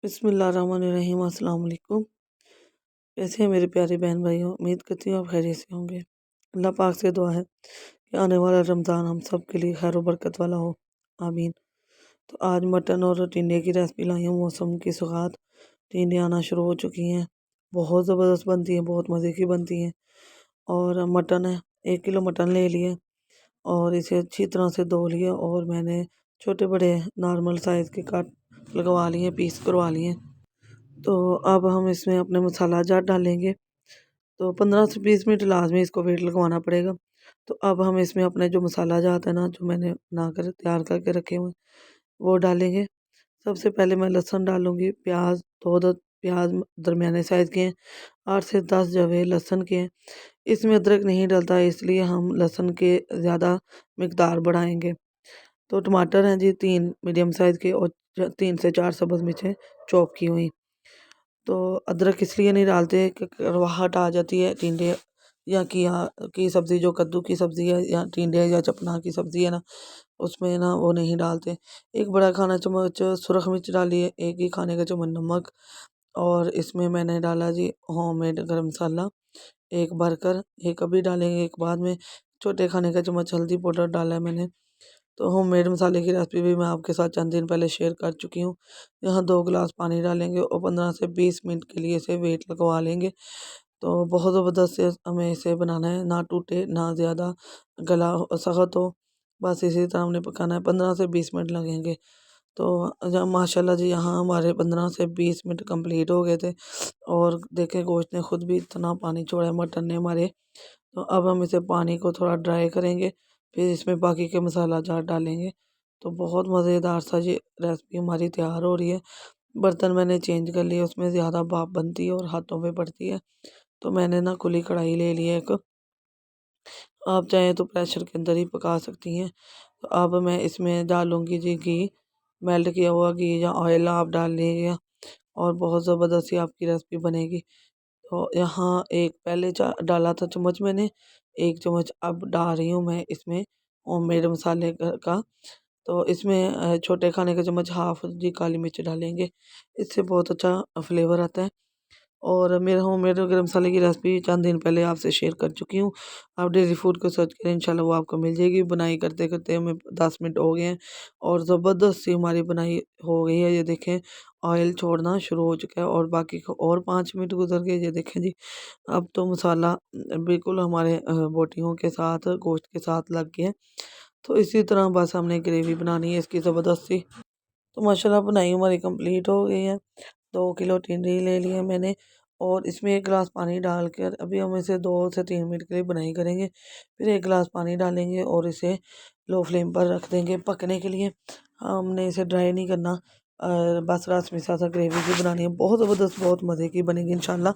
बिस्मिल्लाहिर्रहमानिर्रहीम अस्सलाम वालेकुम। कैसे हैं मेरे प्यारे बहन भाइयों? उम्मीद करती हूँ आप खैरियत से होंगे। अल्लाह पाक से दुआ है कि आने वाला रमज़ान हम सब के लिए खैर बरकत वाला हो, आमीन। तो आज मटन और टिंडे की रेसिपी लाई हूँ। मौसम की सौगात, टिंडे आना शुरू हो चुकी हैं। बहुत ज़बरदस्त बनती हैं, बहुत मज़े की बनती हैं। और मटन है, 1 किलो मटन ले लिए और इसे अच्छी तरह से धो लिया और मैंने छोटे बड़े नॉर्मल साइज़ के कट लगवा लिए, पीस करवा लिए। तो अब हम इसमें अपने मसाला जार डालेंगे। तो 15 से 20 मिनट लाज़मी इसको वेट लगवाना पड़ेगा। तो अब हम इसमें अपने जो मसाला जात है ना, जो मैंने बना कर तैयार करके रखे हुए हैं, वो डालेंगे। सबसे पहले मैं लहसुन डालूँगी, प्याज़ 2 प्याज़ दरमियाने साइज़ के हैं, 8 से 10 जवे लहसुन के हैं। इसमें अदरक नहीं डलता, इसलिए हम लहसुन के ज़्यादा मिकदार बढ़ाएँगे। तो टमाटर हैं जी 3 मीडियम साइज़ के और 3 से 4 सब्ज़ मिर्चें चॉप की हुई। तो अदरक इसलिए नहीं डालते कि कड़वाहट आ जाती है टिंडे या घिया की सब्ज़ी, जो कद्दू की सब्ज़ी है या टिंडे या चपना की सब्ज़ी है ना, उसमें ना वो नहीं डालते। 1 बड़ा खाना चम्मच सुरख मिर्च डालिए, 1 ही खाने का चम्मच नमक और इसमें मैंने डाला जी होममेड गरम मसाला 1 भरकर, 1 अभी डालेंगे, 1 बाद में। छोटे खाने का चम्मच हल्दी पाउडर डाला है मैंने। तो होममेड मसाले की रेसिपी भी मैं आपके साथ चंद दिन पहले शेयर कर चुकी हूँ। यहाँ 2 गिलास पानी डालेंगे और 15 से 20 मिनट के लिए इसे वेट लगवा लेंगे। तो बहुत ज़बरदस्त से हमें इसे बनाना है, ना टूटे ना ज़्यादा गला सख्त हो, बस इसी तरह हमने पकाना है। 15 से 20 मिनट लगेंगे। तो जब माशाल्लाह जी यहाँ हमारे 15 से 20 मिनट कंप्लीट हो गए थे और देखें गोश्त ने खुद भी इतना पानी छोड़ा है, मटन ने हमारे। तो अब हम इसे पानी को थोड़ा ड्राई करेंगे, फिर इसमें बाकी के मसाला जार डालेंगे। तो बहुत मज़ेदार सा ये रेसिपी हमारी तैयार हो रही है। बर्तन मैंने चेंज कर लिए, उसमें ज़्यादा भाप बनती है और हाथों पे पड़ती है। तो मैंने ना खुली कढ़ाई ले ली है एक, आप चाहें तो प्रेशर के अंदर ही पका सकती हैं। तो अब मैं इसमें डालूँगी जी घी, मेल्ट किया हुआ घी या ऑयल आप डाल लीजिए और बहुत ज़बरदस्त सी आपकी रेसिपी बनेगी। तो यहाँ एक पहले डाला था चम्मच मैंने, 1 चम्मच अब डाल रही हूँ मैं इसमें होममेड मसाले का। तो इसमें छोटे खाने का चम्मच हाफ जी काली मिर्च डालेंगे, इससे बहुत अच्छा फ्लेवर आता है। और मेरा होममेड गरम मसाले की रेसिपी चंद दिन पहले आपसे शेयर कर चुकी हूँ। आप डेली फूड को सर्च करें, इंशाल्लाह वो आपको मिल जाएगी। बुनाई करते करते हमें 10 मिनट हो गए हैं और ज़बरदस्त सी हमारी बुनाई हो गई है। ये देखें ऑयल छोड़ना शुरू हो चुका है और बाकी को और 5 मिनट गुजर गए। ये देखें जी, अब तो मसाला बिल्कुल हमारे बोटियों के साथ, गोश्त के साथ लग गया है। तो इसी तरह बस हमने ग्रेवी बनानी है इसकी ज़बरदस्त सी। तो माशाल्लाह बुनाई हमारी कंप्लीट हो गई है। 2 किलो टिंडे ले लिए मैंने और इसमें 1 गिलास पानी डालकर अभी हम इसे 2 से 3 मिनट के लिए बुनाई करेंगे। फिर 1 गिलास पानी डालेंगे और इसे लो फ्लेम पर रख देंगे पकने के लिए। हमने इसे ड्राई नहीं करना, बस रस मिसा सा ग्रेवी की बनानी है। बहुत ज़बरदस्त, बहुत मज़े की बनेगी इंशाल्लाह।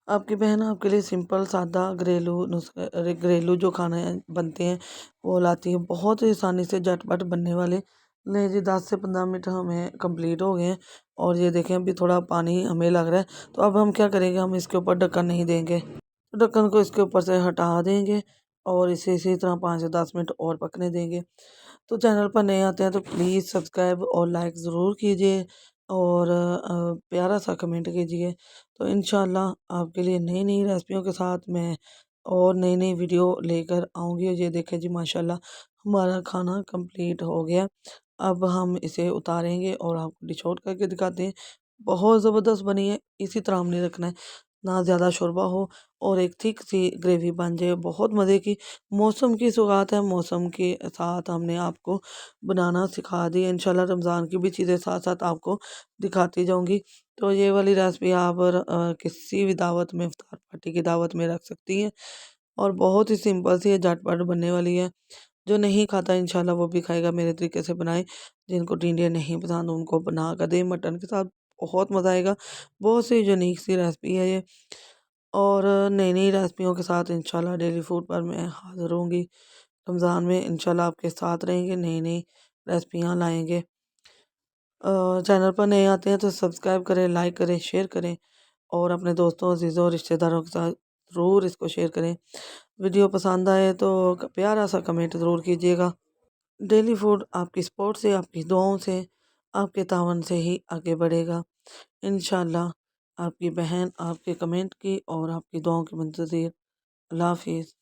आपकी बहन आपके लिए सिंपल सादा घरेलू नुस्खे, अरे घरेलू जो खाने बनते हैं वो लाती है, बहुत ही आसानी से झटपट बनने वाले। नहीं जी, 10 से 15 मिनट हमें कंप्लीट हो गए हैं और ये देखें अभी थोड़ा पानी हमें लग रहा है। तो अब हम क्या करेंगे, हम इसके ऊपर ढक्कन नहीं देंगे, तो ढक्कन को इसके ऊपर से हटा देंगे और इसे इसी तरह 5 से 10 मिनट और पकने देंगे। तो चैनल पर नए आते हैं तो प्लीज़ सब्सक्राइब और लाइक ज़रूर कीजिए और प्यारा सा कमेंट कीजिए। तो इंशाल्लाह आपके लिए नई नई रेसिपियों के साथ मैं और नई नई वीडियो लेकर आऊँगी। ये देखें जी, माशाल्लाह हमारा खाना कंप्लीट हो गया। अब हम इसे उतारेंगे और आपको डिश आउट करके दिखाते हैं। बहुत ज़बरदस्त बनी है, इसी तरह हमने रखना है, ना ज़्यादा शोरबा हो और एक थिक सी ग्रेवी बन जाए, बहुत मज़े की। मौसम की सौगात है, मौसम के साथ हमने आपको बनाना सिखा दी है। इंशाल्लाह रमज़ान की भी चीज़ें साथ साथ आपको दिखाती जाऊंगी। तो ये वाली रेसिपी आप किसी भी दावत में, इफ्तार पार्टी की दावत में रख सकती हैं और बहुत ही सिंपल सी है, झटपट बनने वाली है। जो नहीं खाता इंशाल्लाह वो भी खाएगा, मेरे तरीके से बनाए। जिनको टिंडे नहीं पसंद उनको बना कर दें मटन के साथ, बहुत मज़ा आएगा। बहुत सी यूनिक सी रेसिपी है ये और नई नई रेसिपियों के साथ इंशाल्लाह डेली फूड पर मैं हाज़िर होंगी। रमज़ान में इंशाल्लाह आपके साथ रहेंगे, नई नई रेसिपियाँ लाएंगे। चैनल पर नए आते हैं तो सब्सक्राइब करें, लाइक करें, शेयर करें और अपने दोस्तों, अजीज़ों, रिश्तेदारों के साथ ज़रूर इसको शेयर करें। वीडियो पसंद आए तो प्यारा सा कमेंट ज़रूर कीजिएगा। डेली फूड आपकी सपोर्ट से, आपकी दुआओं से आपके तावन से ही आगे बढ़ेगा। इंशाअल्लाह आपकी बहन आपके कमेंट की और आपकी दुआओं की मुंतज़िर। अल्लाह हाफ़िज़।